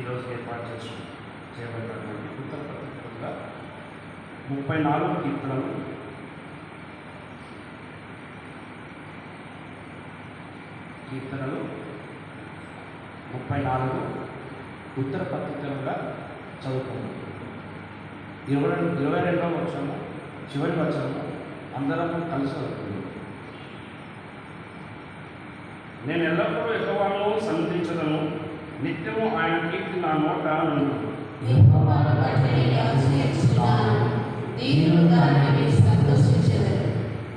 ఈరోజు ఏర్పాటు చేయబడినటువంటి ఉత్తర పత్రికగా 34 కీర్తనలు కీర్తనలు 34 ఉత్తర పత్రికలుగా చదువుకున్నాం. 22వ వచనము చివరి వచనము అందరం కలిసి చదువుకున్నాం. నేను ఎల్లప్పుడూ యెహోవాను సన్నిధించదను, నిత్యము ఆయన కీర్తి నా నోట నుండును.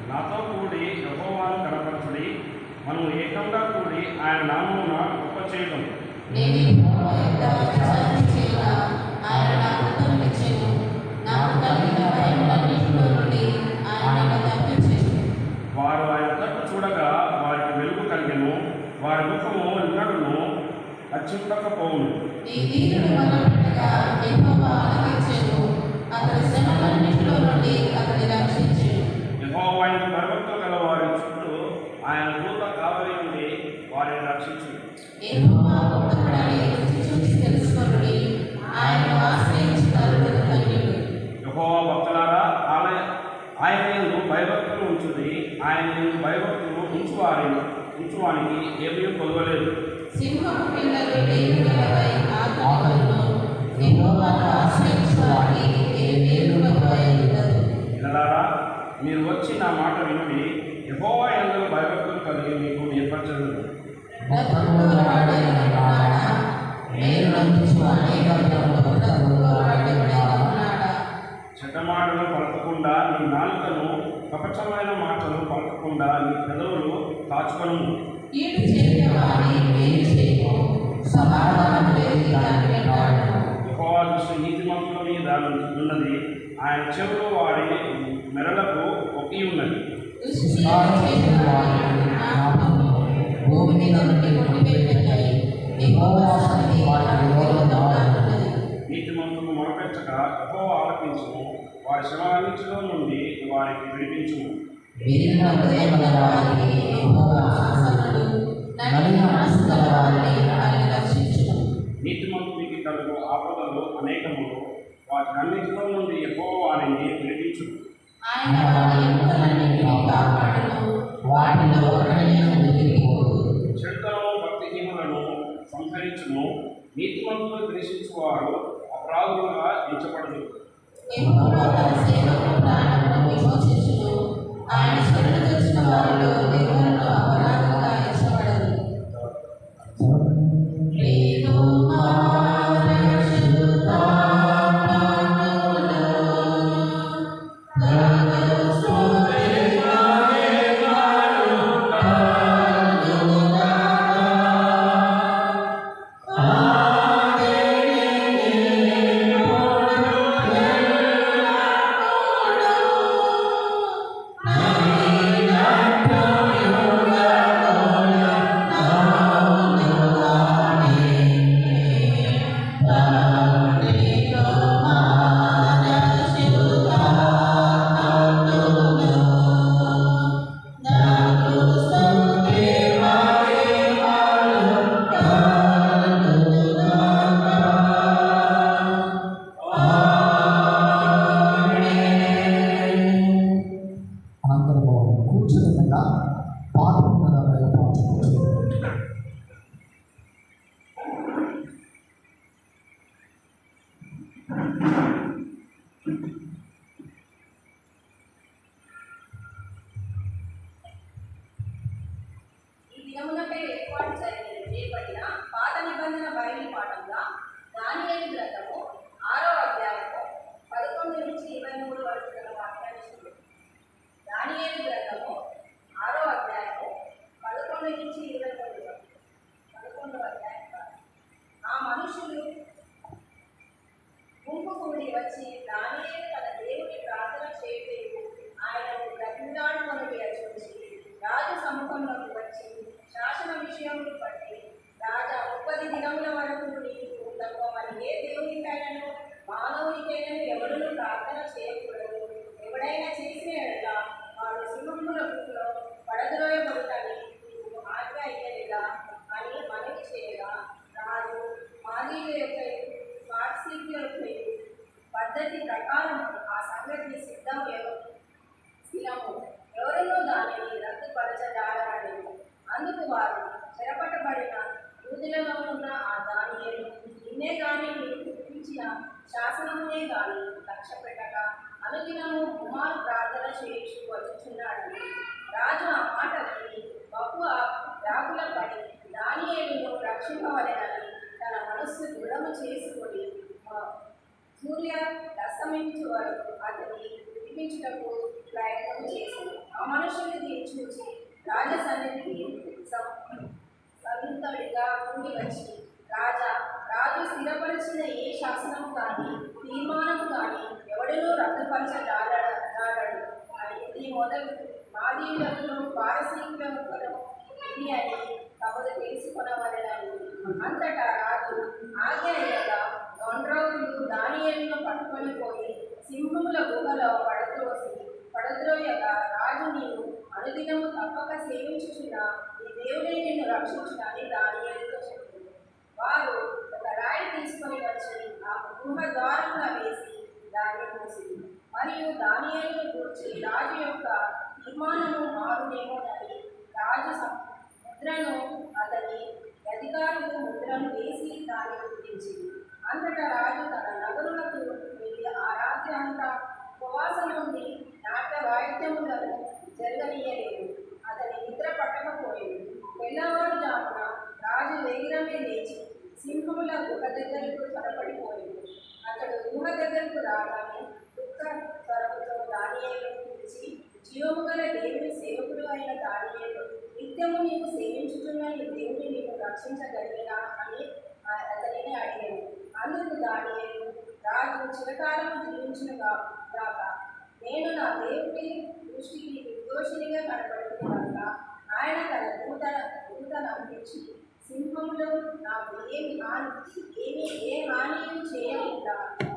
నాతో కూడి యెహోవాను కనపరచుడి, మనం ఏకంగా కూడి ఆయన నామమున గొప్ప చేయడం. వారు ఆయన తట్టు చూడగా వారికి వెలుగు కలిగెను, వారి ముఖము ఎన్నడూను అచ్చుండకపోవును. యెహోవా భయభక్తులు గల వారి చుట్టూ ఆయన దూత కావలి నుండి వారిని రక్షించు. యెహోవా భక్తులారా, ఆయన యందు భయభక్తులు ఉంచుడి, ఆయన యందు భయభక్తులు ఉంచువానికి ఏమీ కొలవలేదు. పిల్లలారా, మీరు వచ్చి నా మాట వినుడి, యెహోవా యందు భయభక్తులు కలిగి మీకు ఏర్పరచదు. చెడ్డ మాటలు పలకకుండా నీ నాలుకను, కపటమైన మాటలు పలకకుండా నీ పెదవులు కాచుకొను. యెహోవా దృష్టి నీతిమంతుల మీద ఉన్నది, ఆయన చెవులు వారి మెరలకు ఒకి ఉన్నది. నీతిమంతులు మొరపెచ్చక యెహోవా ఆలకించును, వారి శ్రమలన్నిటిలో నుండి వారికి విడిపించును. నీతిమంతునికి కలుగు ఆపదలు అనేకములు, వాటినన్నిటిలో నుండి యెహోవా వారిని విడిపించును. చెడుతనము భక్తిహీనులను సంహరించును, నీతిమంతులు ద్వేషించువారు అపరాధులుగా ఎంచబడదు. యొక్క పారశీల్య పద్ధతి ప్రకారం ఆ సంగతి స్థిరము ఎవరినో దానిని రద్దుపరచజాలరలేదు. అందుకు వారు చెరపట్టబడిన యూదులలో ఉన్న ఆ దానియేలు నిన్నే గాని నీవు గుర్తించిన శాసనమునే గాని లక్ష్య పెట్టక అనుదినము ముమ్మారు ప్రార్థన చేయించు వచ్చుచున్నాడని. రాజు ఆ మాట విని బహు వ్యాకుల పడి దానియేలును రక్షింపవలెనని తన మనస్సు దృఢము చేసుకొని సూర్య అస్తమించు వరకు అతన్ని విడిపించుటకు ప్రయత్నం చేశాడు. ఆ మనుషుని చూసి రాజసన్నిధికి సంతడిగా కూడి వచ్చి, రాజు స్థిరపరిచిన ఏ శాసనము కానీ తీర్మానము కానీ ఎవడనూ రద్దుపరచజాలడు అని ఇది మొదలు మాదీయులను పారసీకులను ఇది అని తమకు తెలుసుకొనవలెనని. అంతటా రాజు ఆజ్ఞ అయ్యగా గొండ్రవులు దానియేలును పట్టుకొని పోయి సింహముల గుహలో పడద్రోయగా, రాజు నీవు అనుదినము తప్పక సేవించుచున్న నీ దేవుడే నిన్ను రక్షించునని దానియేలుతో చెప్పింది. వారు ఒక రాయి తీసుకొని వచ్చి ఆ గుహ ద్వారంగా వేసి దాన్ని మూసింది. మరియు దానియేలును గూర్చి రాజు యొక్క తీర్మానము మారునేమోనని రాజు ముద్రను అతని అధికారులు ముద్రను వేసి దాన్ని గుర్తించింది. అంతటా రాజు తన నగరులకు వెళ్ళి ఆ రాత్రి అంతా ఉపవాసం నుండి నాట్య వాయిద్యములను జరగనీయలేదు. అతని నిద్ర పట్టకపోయింది. తెల్లవారుజామున రాజు వేగిరమే లేచి సింహముల గుహ దగ్గరకు త్వరపడిపోయింది. అతడు గుహ దగ్గరకు రాగానే దుఃఖ స్వరముతో దానియేలును పిలిచి, జీవము గల దేవుని సేవకుడు అయిన దానియేలు, నిత్యము నీవు సేవించుతున్న నీ దేవుని నీవు రక్షించగలిగినా అని అతనిని అడిగాను. అందుకు దానియేలు, రాజు చిరకాలము జీవించును గాక, నేను నా దేవుడి దృష్టికి నిర్దోషినిగా కనబడుతున్న కనుక ఆయన తన దూతను పంపించి సింహములు నాకు ఏ హానియు చేయకుండా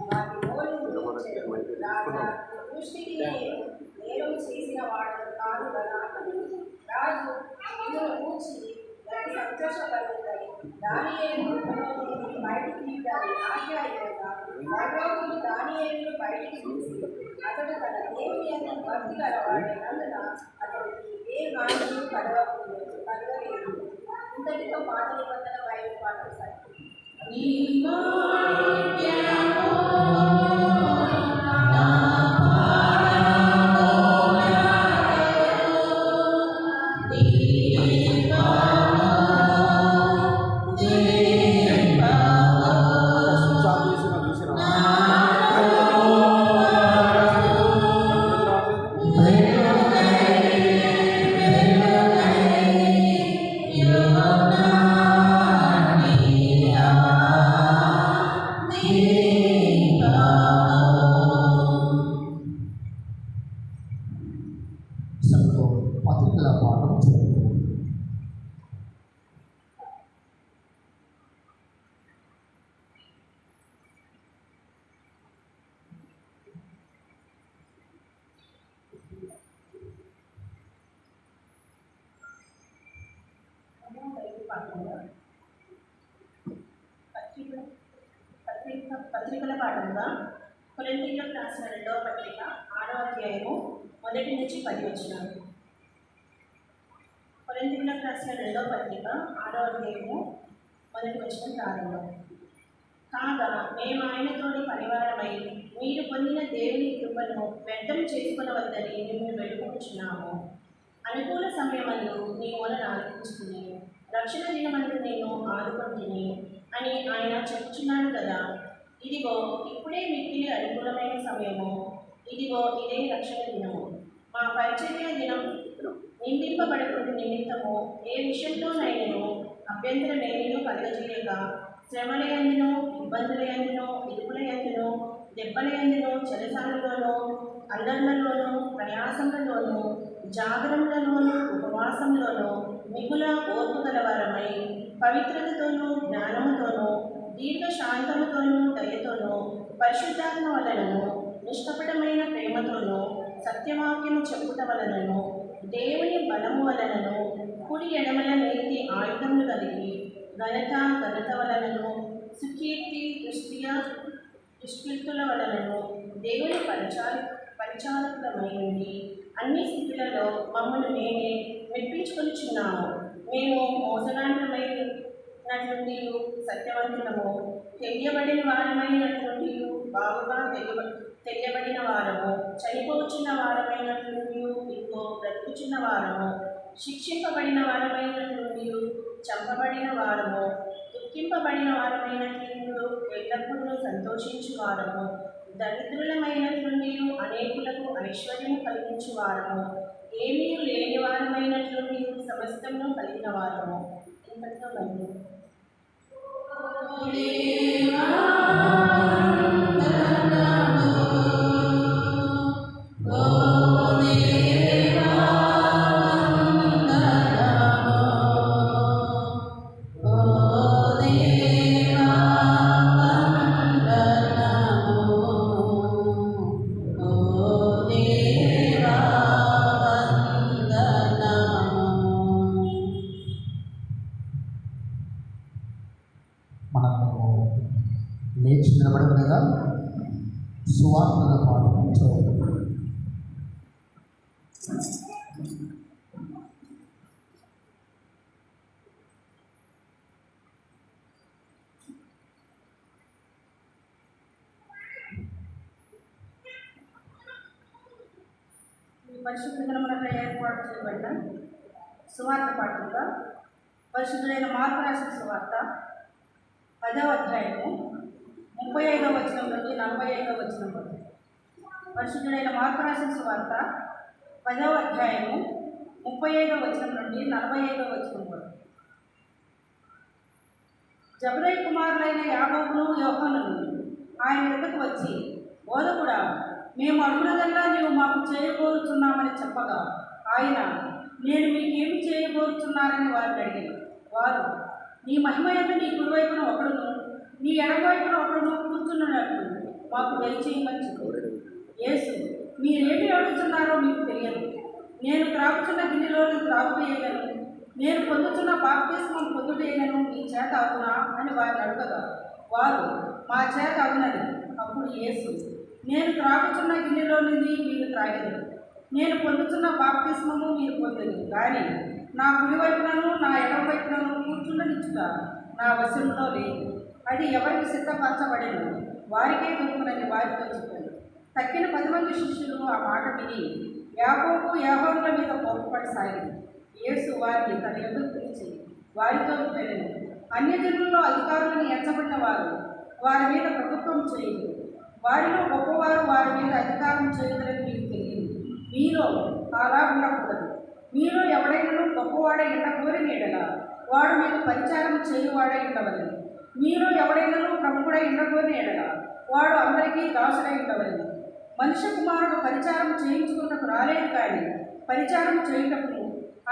వాటి నోరు మూయించెను. రాజా దృష్టికి నేను నేరం చేసిన వాడు కాదు కదా అని. రాజు ఇందులో కూర్చి దాన్ని సంతోషపడుతుంది. దానియేలు బయటికి తీయడానికి ఆజ్ఞ అయ్యగా గొర్రెలు దానియేలును బయటికి తీసి, అతడు తన దేవుని యందు భక్తి గలవాడైనందున అతడికి ఏ హానియు కలగలేదు. ఇంతటితో పాత నిబంధన బైబిల్ పాఠం సాగింది. పత్రికల పాఠంగా కొరింథీయులకు రాసిన 2వ పత్రిక 6వ అధ్యాయము 1 నుంచి 10 వచనాలు. కొరింథీయులకు రాసిన 2వ పత్రిక 6వ అధ్యాయము 1 వచనం ప్రారంభం. కాగా మేము ఆయనతోని పరివారమై మీరు పొందిన దేవుని కృపను వ్యర్థం చేసుకునవద్దని మిమ్మల్ని వేడుకొనుచున్నాము. అనుకూల సమయమందు నీ మూలను ఆలకించుకుని రక్షణ దినమందు నేను ఆదుకొంటిని అని ఆయన చెప్పుచున్నాడు కదా. ఇదిగో ఇప్పుడే మిక్కిలి అనుకూలమైన సమయము, ఇదిగో ఇదే రక్షణ దినము. మా పరిచర్య దినం నిందింపబడకుండా నిమిత్తము ఏ విషయంలోనైనను అభ్యంతరమేమీనూ కలగజేయక శ్రమలయందునో ఇబ్బందులయందునో ఇరుకులయందునో దెబ్బలయందునో చెరసాలలోనో అల్లర్లలోనూ ప్రయాసములలోనూ జాగరములలోనూ ఉపవాసంలోనూ మిగుల ఓర్పు గలవారమై పవిత్రతతోనూ జ్ఞానముతోనూ దీర్ఘశాంతముతోనూ దయతోనూ పరిశుద్ధాత్మ వలనను నిష్కపటమైన ప్రేమతోనూ సత్యవాక్యము చెప్పుట వలనను దేవుని బలము వలనను కుడి ఎడమల నీతి ఆయుధములు కలిగి ఘనత వలనను సుకీర్తి దృష్ట్యా దుష్కృతుల వలనను దేవుని పరిచారకులమై ఉండి అన్ని స్థితులలో మమ్మల్ని మేమే మెప్పించుకొనిచున్నాము. మేము మోసగాంతమైనటువంటి సత్యవంతులము, తెలియబడిన వారమైనటువంటి బాగుగా తెలియబడిన వారము, చనిపోచున్న వారమైనటువంటి ఇంకో బ్రతుకుచున్న వారము, శిక్షింపబడిన వారమైనటువంటి చంపబడిన వారము, దుఃఖింపబడిన వారమైనటువంటి ఎల్లప్పుడూ సంతోషించు వారము, దరిద్రులమైనటువంటి అనేకులకు ఐశ్వర్యము కలిగించు వారము, ఏమీ లేని వారమైనటువంటి సమస్తము కలిగిన వారము. ఇంతటితో బయలు. మనము లేచి నిలబడగా సువార్తల పాఠం చదువుతాం. పరిశుద్ధ దినమునకు ఏర్పాటు చేయబడిన సువార్త పాఠంగా పరిశుద్ధుడైన మార్కు రాసిన సువార్త 10వ అధ్యాయము 35వ వచనం నుండి 45వ వచనం వరకు. పరిశుద్ధుడైన మార్కు రాసిన సువార్త 10వ అధ్యాయము 35వ వచనం నుండి 45వ వచనం వరకు. జబదయి కుమారులైన యాకోబును యోహానును ఆయన వద్దకు వచ్చి, బోధకుడా, మేము అడుగునదల్లా నీవు మాకు చేయబోతున్నామని చెప్పగా ఆయన, నేను మీకేమి చేయబోతున్నారని వారిని అడిగాను. వారు, నీ మహిమ యందు నీ కుడివైపున ఒకడును నీ ఎడమవైపున ఒకడును కూర్చున్నట్లు మాకు దయచేయమని చెప్పారు. యేసు, మీరేమి అడుగుతున్నారో మీకు తెలియదు. నేను త్రాగుతున్న గిన్నెలోని త్రాగుటేయగలను, నేను పొందుతున్న బాప్తిస్మం పొందుటేయగలను మీ చేత అవునా అని వారిని అడగగా వారు, మా చేత అవునని. అప్పుడు యేసు, నేను త్రాగుతున్న గిన్నెలో నుండి మీరు త్రాగదు, నేను పొందుతున్న బాప్తిస్మము మీరు పొందదు, కానీ నా కుడివైపునను నా ఎడమ వైపునను కూర్చుండనిచ్చుట నా వశంలో లేదు. అది ఎవరికి సిద్ధపరచబడినో వారికే దొరుకునని వారితో చెప్పారు. తక్కిన 10 మంది శిష్యులు ఆ మాట విని యాకోబు యోహానుల మీద కోపపడసాగింది. యేసు వారిని తన ఎదురు పిలిచి వారితో వెళ్ళను, అన్యజనుల్లో అధికారులను ఎంచబడిన వారి మీద ప్రభుత్వం చేయదు, వారిలో గొప్పవారు వారి మీద అధికారం చేయగలని మీకు తెలియదు. మీలో అలా ఉండకూడదు. మీలో ఎవడైనా గొప్పవాడై ఉండకూడని ఎడల వాడు మీకు పరిచారం చేయువాడై ఉండవలేదు. మీలో ఎవడైనా ప్రముఖుడై ఉండకూడని ఎడల వాడు అందరికీ దాసుడై ఉండవలేదు. మనుష్య కుమారుడు పరిచారం చేయించుకున్నకు రాలేదు, కానీ పరిచారం చేయుటకును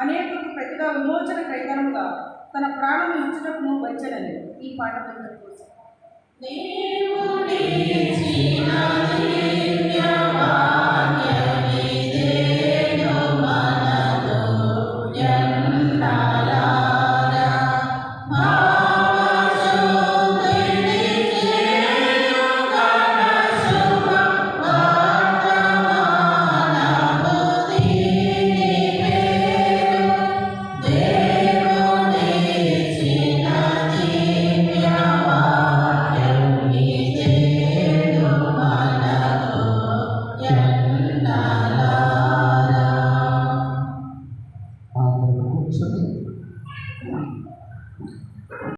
అనేకులకు ప్రతిగా విమోచన క్రైతనంగా తన ప్రాణం ఇచ్చుటకును వచ్చనని. ఈ పాట కోసం